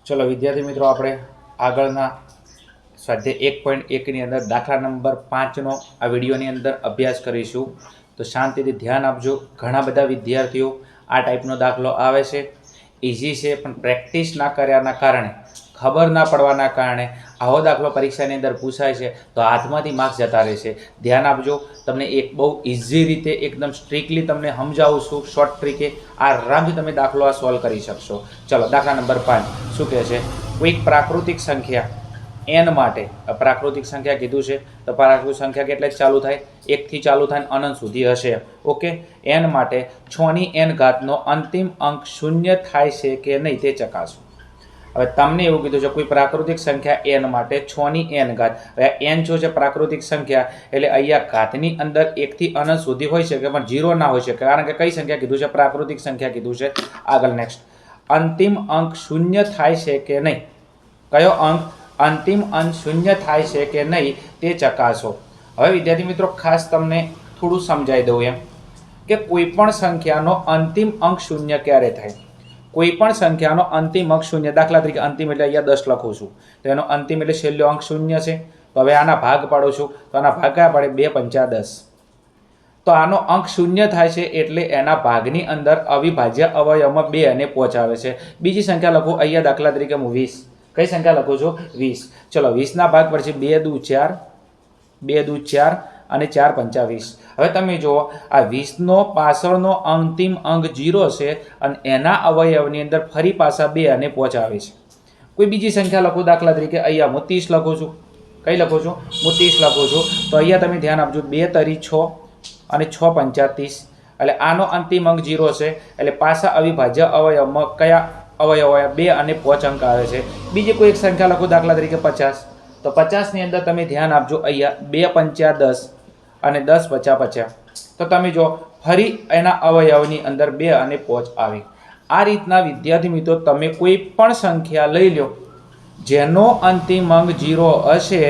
ચલો વિદ્યાર્થી મિત્રો, આપણે આગળના સ્વાધ્યાય 1.1ની અંદર દાખલા નંબર 5નો આ વિડીયોની અંદર અભ્યાસ કરીશું. તો શાંતિથી ધ્યાન આપજો. ઘણા બધા વિદ્યાર્થીઓ આ ટાઈપનો દાખલો આવે છે, ઇઝી છે, પણ પ્રેક્ટિસ ના કર્યાના કારણે, ખબર ના પડવાના કારણે આવો દાખલો પરીક્ષાની અંદર પૂછાય છે તો હાથમાંથી માર્ક્સ જતા રહેશે. ધ્યાન આપજો. તમને એક બહુ ઇઝી રીતે એકદમ સ્ટ્રિક્ટલી તમને સમજાવું છું, શોર્ટ ટ્રીકે આરામથી તમે દાખલો આ સોલ્વ કરી શકશો. ચલો, દાખલા નંબર 5 શું કહે છે? કોઈક પ્રાકૃતિક સંખ્યા n માટે, પ્રાકૃતિક સંખ્યા કીધું છે તો પ્રાકૃતિક સંખ્યા કેટલે ચાલુ થાય? 1 થી ચાલુ થાય અને અનંત સુધી હશે. ઓકે, n માટે 6 ની n ઘાતનો અંતિમ અંક શૂન્ય થાય છે કે નહીં તે ચકાસો. હવે તમને એવું કીધું છે કોઈ પ્રાકૃતિક સંખ્યા n માટે 6 ની n ઘાત. હવે n શું છે? પ્રાકૃતિક સંખ્યા, એટલે અહીંયા ઘાતની અંદર 1 થી અનંત સુધી હોઈ શકે પણ 0 ના હોઈ શકે, કારણ કે કઈ સંખ્યા કીધું છે? પ્રાકૃતિક સંખ્યા કીધું છે. આગળ નેક્સ્ટ, અંતિમ અંક શૂન્ય થાય છે કે નહીં? કયો અંક? અંતિમ અંક શૂન્ય થાય છે કે નહીં તે ચકાસો. હવે વિદ્યાર્થી મિત્રો, ખાસ તમને થોડું સમજાવી દઉં એમ કે કોઈ પણ સંખ્યાનો અંતિમ અંક શૂન્ય ક્યારે થાય? કોઈ પણ સંખ્યાનો અંતિમ અંક શૂન્ય, દાખલા તરીકે અંતિમ એટલે અહીંયા 10 લખું છું તો એનો અંતિમ એટલે છેલ્લો અંક શૂન્ય છે. તો હવે આના ભાગ પાડું છું તો આના ભાગ કયા પડે? 2 5 10. તો આનો અંક શૂન્ય થાય છે એટલે એના ભાગની અંદર અવિભાજ્ય અવયવમાં 2 અને 5 આવે છે. બીજી સંખ્યા લખું અહીંયા, દાખલા તરીકે હું 20. કઈ સંખ્યા લખું છું? 20. ચલો, 20 ભાગ પડશે 2 દુ 4, 2 દુ 4 અને 4 5 20. હવે તમે જુઓ, આ 20નો પાછળનો અંતિમ અંક 0 છે અને એના અવયવની અંદર ફરી પાછા 2 અને 5 આવે છે. કોઈ બીજી સંખ્યા લખું, દાખલા તરીકે અહીંયા હું 30 લખું છું. કઈ લખું છું? હું 30 લખું છું. તો અહીંયા તમે ધ્યાન આપજો, 2 તરી 6 અને 6 5 30. એટલે આનો અંતિમ અંક 0 છે, એટલે પાછા અવિભાજ્ય અવયવમાં કયા અવયવ? 2 અને 5 અંક આવે છે. બીજી કોઈ એક સંખ્યા લખો, દાખલા તરીકે 50. તો 50ની અંદર તમે ધ્યાન આપજો, અહીંયા 2 5 10 અને 10 50 50. તો તમે જો ફરી એના અવયવની અંદર 2 અને 5 આવે. આ રીતના વિદ્યાર્થી મિત્રો, તમે કોઈ પણ સંખ્યા લઈ લો જેનો અંતિમ અંક 0 હશે,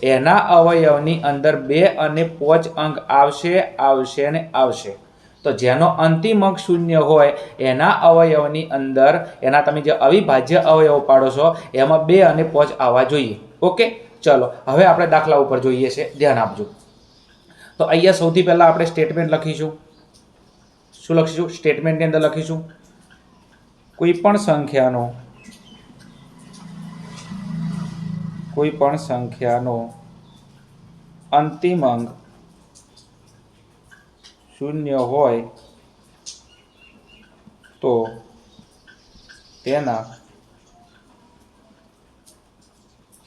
એના અવયવની અંદર 2 અને 5 અંક આવશે અને આવશે. તો જેનો અંતિમ અંક શૂન્ય હોય એના અવયવની અંદર, એના તમે જે અવિભાજ્ય અવયવ પાડો છો એમાં 2 અને 5 આવવા જોઈએ. ઓકે, ચલો હવે આપણે દાખલા ઉપર જોઈએ છે, ધ્યાન આપજો. તો અહીંયા સૌથી પહેલા આપણે સ્ટેટમેન્ટ લખીશું. શું લખીશું? સ્ટેટમેન્ટની અંદર લખીશું કોઈ પણ સંખ્યાનો અંતિમ અંક શૂન્ય હોય તો તેના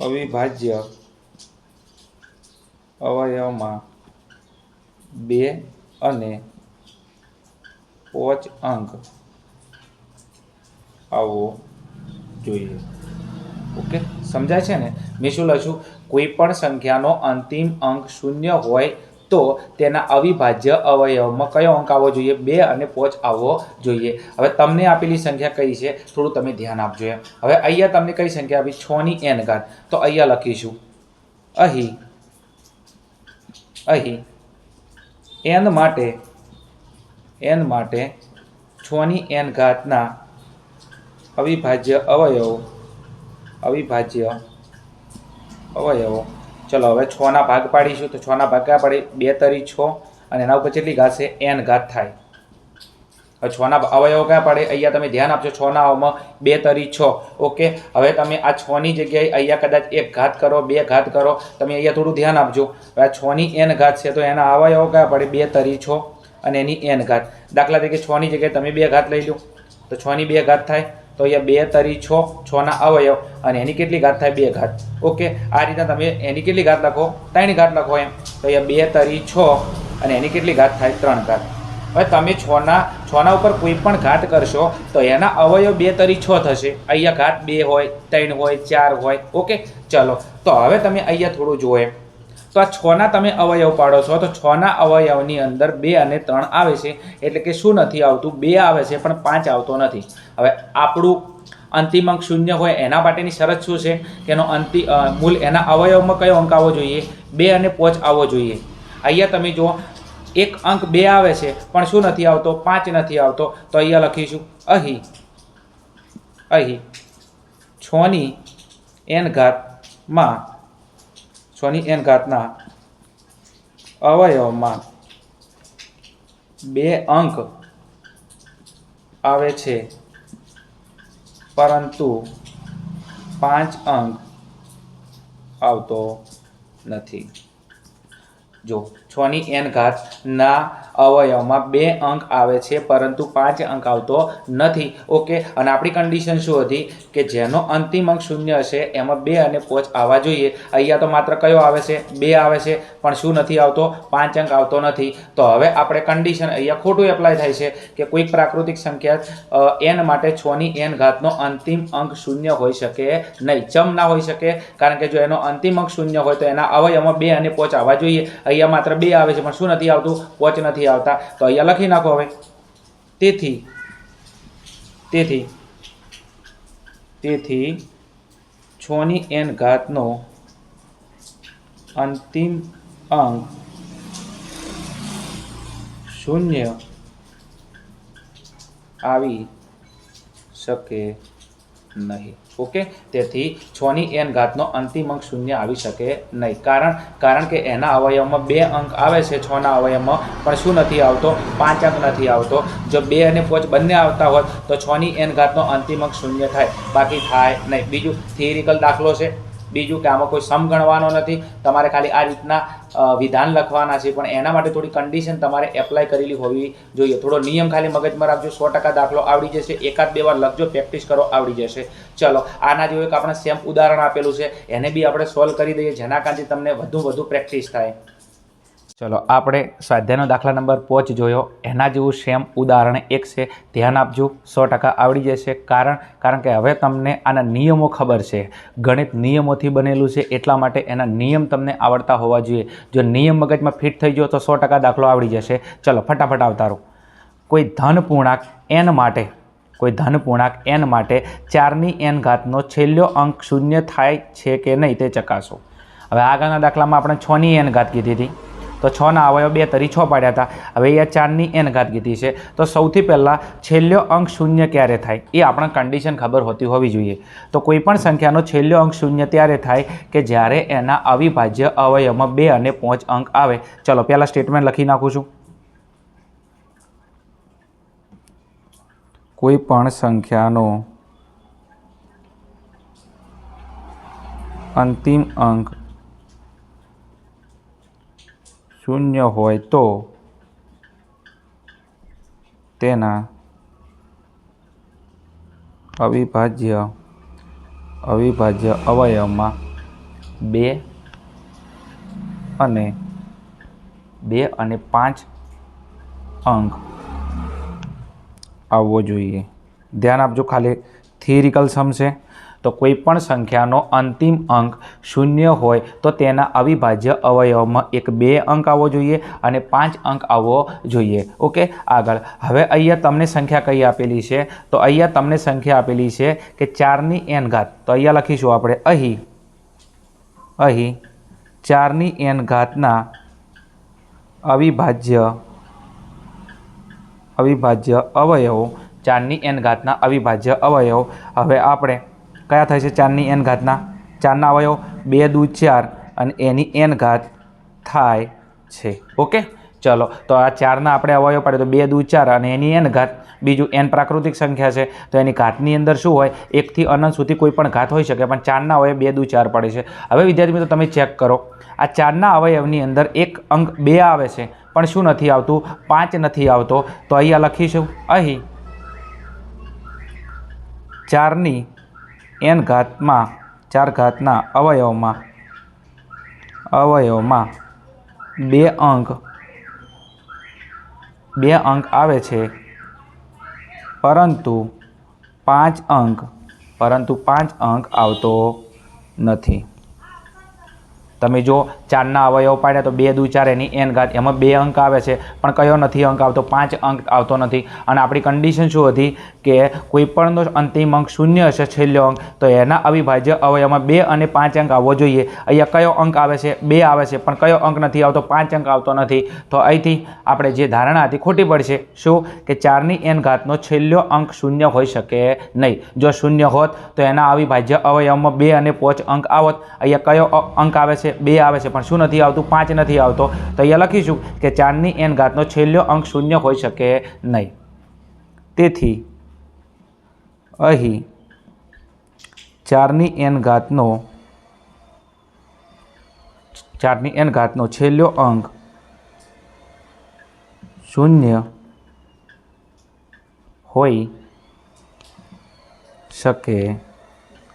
અવિભાજ્ય અવયવમાં 2 અને 5 અંક આવવો જોઈએ. ઓકે, સમજાય છે ને? મેં શું લખ્યું? કોઈ પણ સંખ્યાનો અંતિમ અંક શૂન્ય હોય તો તેના અવિભાજ્ય અવયવમાં કયો અંક આવવો જોઈએ? 2 અને 5 આવવો જોઈએ. હવે તમને આપેલી સંખ્યા કઈ છે થોડું તમે ધ્યાન આપજો એમ. હવે અહીંયા તમને કઈ સંખ્યા આપી? 6 ની n ઘાત. તો અહીંયા લખીશું, અહીં n માટે 6 ની n ઘાતના અવિભાજ્ય અવયવો. ચલો હવે 6 ના ભાગ પાડીશું તો 6 ના ભાગ કયા પડે? 2 તરી 6 અને એના ઉપર કેટલી ઘાત છે? n ઘાત થાય. હવે 6 ના અવયવો કયા પડે? અહીંયા તમે ધ્યાન આપજો, 6 ના અવયવમાં 2 તરી 6. ઓકે, હવે તમે આ 6 ની જગ્યાએ અહીંયા કદાચ 1 ઘાત કરો, 2 ઘાત કરો, તમે અહીંયા થોડું ધ્યાન આપજો. હવે આ 6 ની n ઘાત છે તો એના અવયવો કયા પડે? 2 તરી 6 અને એની n ઘાત. દાખલા તરીકે 6 ની જગ્યાએ તમે 2 ઘાત લઈ લો તો 6 ની 2 ઘાત થાય. તો અહીંયા 2 તરી 6 ના અવયવ અને એની કેટલી ઘાત થાય? 2 ઘાત. ઓકે, આ રીતના તમે એની કેટલી ઘાત લખો? 3 ઘાત લખો એમ. તો અહીંયા 2 તરી 6 અને એની કેટલી ઘાત થાય? 3 ઘાત. હવે તમે 6 ના ઉપર કોઈ પણ ઘાત કરશો તો એના અવયવ 2 તરી 6 થશે. અહીંયા ઘાત 2 હોય, 3 હોય, 4 હોય. ઓકે, ચલો તો હવે તમે અહીંયા થોડું જુઓ એમ. તો આ 6 ના તમે અવયવ પાડો છો તો 6 ના અવયવની અંદર 2 અને 3 આવે છે, એટલે કે શું નથી આવતું? 2 આવે છે પણ 5 આવતો નથી. હવે આપણું અંતિમ અંક શૂન્ય હોય એના માટેની શરત શું છે કે એનો મૂળ એના અવયવમાં કયો અંક આવવો જોઈએ? 2 અને 5 આવવો જોઈએ. અહીંયા તમે જુઓ, એક અંક 2 આવે છે પણ શું નથી આવતો? 5 નથી આવતો. તો અહીંયા લખીશું અહીં 6 6ની n ઘાતમાં 6ની n ઘાતના અવયવમાં 2 અંક આવે છે પરંતુ 5 અંક આવતો નથી. જો 6ની n ઘાતના અવયવમાં 2 અંક આવે છે પરંતુ 5 અંક આવતો નથી. ઓકે, અને આપણી કન્ડિશન શું હતી કે જેનો અંતિમ અંક 0 હશે એમાં 2 અને 5 આવવા જોઈએ. અહીંયા તો માત્ર કયો આવે છે? 2 આવે છે, પણ શું નથી આવતો? 5 અંક આવતો નથી. તો હવે આપણે કન્ડિશન અહીંયા ખોટું એપ્લાય થાય છે કે કોઈક પ્રાકૃતિક સંખ્યા n માટે 6ની n ઘાતનો અંતિમ અંક 0 હોઈ શકે નહીં. ચમ ના હોઈ શકે? કારણ કે જો એનો અંતિમ અંક 0 હોય તો એના અવયવમાં 2 અને 5 આવવા જોઈએ. અહીંયા માત્ર 2 આવે છે પણ શું નથી આવતું? 5 નથી આવતા. તો અહીંયા લખી નાખો હવે. તેથી 6ની n ઘાતનો અંતિમ અંક 0 આવી શકે નહીં. ઓકે, તેથી 6ની n ઘાતનો અંતિમ અંક 0 આવી શકે નહીં. કારણ કે એના અવયવમાં 2 અંક આવે છે 6ના અવયવમાં, પણ શું નથી આવતો? 5 અંક નથી આવતો. જો 2 અને 5 બંને આવતા હોત તો 6ની n ઘાતનો અંતિમ અંક 0 થાય, બાકી થાય નહીં. બીજું થિયરિકલ દાખલો છે. બીજું કે આમાં કોઈ સમ ગણવાનો નથી, તમારે ખાલી આ રીતના વિધાન લખવાના છે, પણ એના માટે થોડી કન્ડિશન તમારે એપ્લાય કરેલી હોવી જોઈએ. થોડો નિયમ ખાલી મગજમાં રાખજો, 100% દાખલો આવડી જશે. 1-2 વાર લખજો, પ્રેક્ટિસ કરો, આવડી જશે. ચલો, આના જેવું એક આપણે સેમ ઉદાહરણ આપેલું છે, એને બી આપણે સોલ્વ કરી દઈએ, જેના કારણે તમને વધુ પ્રેક્ટિસ થાય. ચલો, આપણે સ્વાધ્યાયનો દાખલા નંબર 5 જોયો. એના જેવું સેમ ઉદાહરણ એક છે. ધ્યાન આપજો, 100% આવડી જશે. કારણ કે હવે તમને આના નિયમો ખબર છે. ગણિત નિયમોથી બનેલું છે, એટલા માટે એના નિયમ તમને આવડતા હોવા જોઈએ. જો નિયમ મગજમાં ફિટ થઈ ગયો તો 100% દાખલો આવડી જશે. ચલો, ફટાફટ આવતારો. કોઈ ધન પૂર્ણાંક n માટે 4ની n ઘાતનો છેલ્લો અંક 0 થાય છે કે નહીં તે ચકાસો. હવે આગળના દાખલામાં આપણે 6ની n ઘાત કીધી હતી, તો 6ના અવયવ 2 તરી 6 પાડ્યા હતા. હવે અહીંયા 4ની n ઘાત કીધી છે, તો સૌથી પહેલાં છેલ્લો અંક 0 ક્યારે થાય એ આપણે કન્ડિશન ખબર હોવી જોઈએ. તો કોઈ પણ સંખ્યાનો છેલ્લો અંક 0 ત્યારે થાય કે જ્યારે એના અવિભાજ્ય અવયવમાં 2 અને 5 અંક આવે. ચલો, પહેલાં સ્ટેટમેન્ટ લખી નાખું છું. કોઈ પણ સંખ્યાનો અંતિમ અંક 0 હોય તો તેના અવિભાજ્ય અવયવમાં 2 અને 5 અંક આવવો જોઈએ. ધ્યાન આપજો, ખાલી થિયરિકલ સમ છે. તો કોઈ પણ સંખ્યાનો અંતિમ અંક 0 હોય તો તેના અવિભાજ્ય અવયવમાં 2 અંક આવવો જોઈએ અને 5 અંક આવવો જોઈએ. ઓકે, આગળ. હવે અહીંયા તમને સંખ્યા કઈ આપેલી છે? તો અહીંયા તમને સંખ્યા આપેલી છે કે 4ની n ઘાત. તો અહીંયા લખીશું આપણે અહીં 4ની n ઘાતના અવિભાજ્ય અવયવો, 4ની n ઘાતના અવિભાજ્ય અવયવ. હવે આપણે કયા થાય છે? 4ની n ઘાતના 4ના અવયવ 2 દૂ 4 અને એની n ઘાત થાય છે. ઓકે, ચલો, તો આ 4ના આપણે અવયવ પાડે તો 2 દૂ 4 અને એની n ઘાત. બીજું n પ્રાકૃતિક સંખ્યા છે, તો એની ઘાતની અંદર શું હોય? 1 થી અનંત સુધી કોઈ પણ ઘાત હોઈ શકે, પણ 4ના અવયવ 2 દૂ 4 પડે છે. હવે વિદ્યાર્થી મિત્રો, તમે ચેક કરો, આ 4ના અવયવની અંદર એક અંક 2 આવે છે, પણ શું નથી આવતું? 5 નથી આવતો. તો અહીંયા લખીશું, અહીં 4ની n ઘાતમાં 4 ઘાતના અવયવમાં 2 અંક આવે છે, પરંતુ 5 અંક આવતો નથી. તમે જો 4ના અવયવ પાડ્યા તો 2 દૂ 4 એની n ઘાત, એમાં 2 અંક આવે છે, પણ કયો નથી અંક આવતો? 5 અંક આવતો નથી. અને આપણી કન્ડિશન શું હતી કે કોઈપણનો અંતિમ અંક 0 હશે, છેલ્લો અંક, તો એના અવિભાજ્ય અવયવમાં 2 અને 5 અંક આવવો જોઈએ. અહીંયા કયો અંક આવે છે? 2 આવે છે, પણ કયો અંક નથી આવતો? 5 અંક આવતો નથી. તો અહીંથી આપણે જે ધારણા હતી ખોટી પડશે. શું કે 4n નો છેલ્લો અંક 0 હોઈ શકે નહીં. જો 0 હોત તો એના અવિભાજ્ય અવયવમાં 2 અને 5 અંક આવત. અહીંયા કયો અંક આવે છે? 2 આવે છે, પણ શું નથી આવતું? 5 નથી આવતો. તો અહીંયા લખીશું કે 4n નો છેલ્લો અંક 0 હોઈ શકે નહીં. તેથી અહીં 4n નો છેલ્લો અંક 0 હોઈ શકે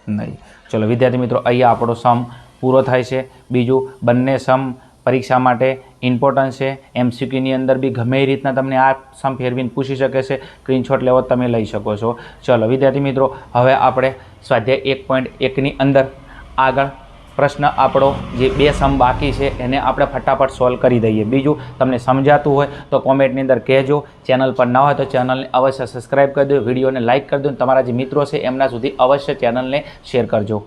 નહીં. ચલો વિદ્યાર્થી મિત્રો, અહીંયા આપણો સમ પૂરો થાય છે. બીજું, બંને સમ પરીક્ષા માટે ઇમ્પોર્ટન્ટ છે. MCQની અંદર બી ગમે એ રીતના તમને આ સમ ફેરવીને પૂછી શકે છે. સ્ક્રીનશોટ લેવો તમે લઈ શકો છો. ચલો વિદ્યાર્થી મિત્રો, હવે આપણે સ્વાધ્યાય 1.1ની અંદર આગળ પ્રશ્ન આપણો જે 2 સમ બાકી છે એને આપણે ફટાફટ સોલ્વ કરી દઈએ. બીજું, તમને સમજાતું હોય તો કોમેન્ટની અંદર કહેજો. ચેનલ પર ન હોય તો ચેનલને અવશ્ય સબસ્ક્રાઈબ કરી દો, વિડીયોને લાઇક કરી દો, તમારા જે મિત્રો છે એમના સુધી અવશ્ય ચેનલને શેર કરજો.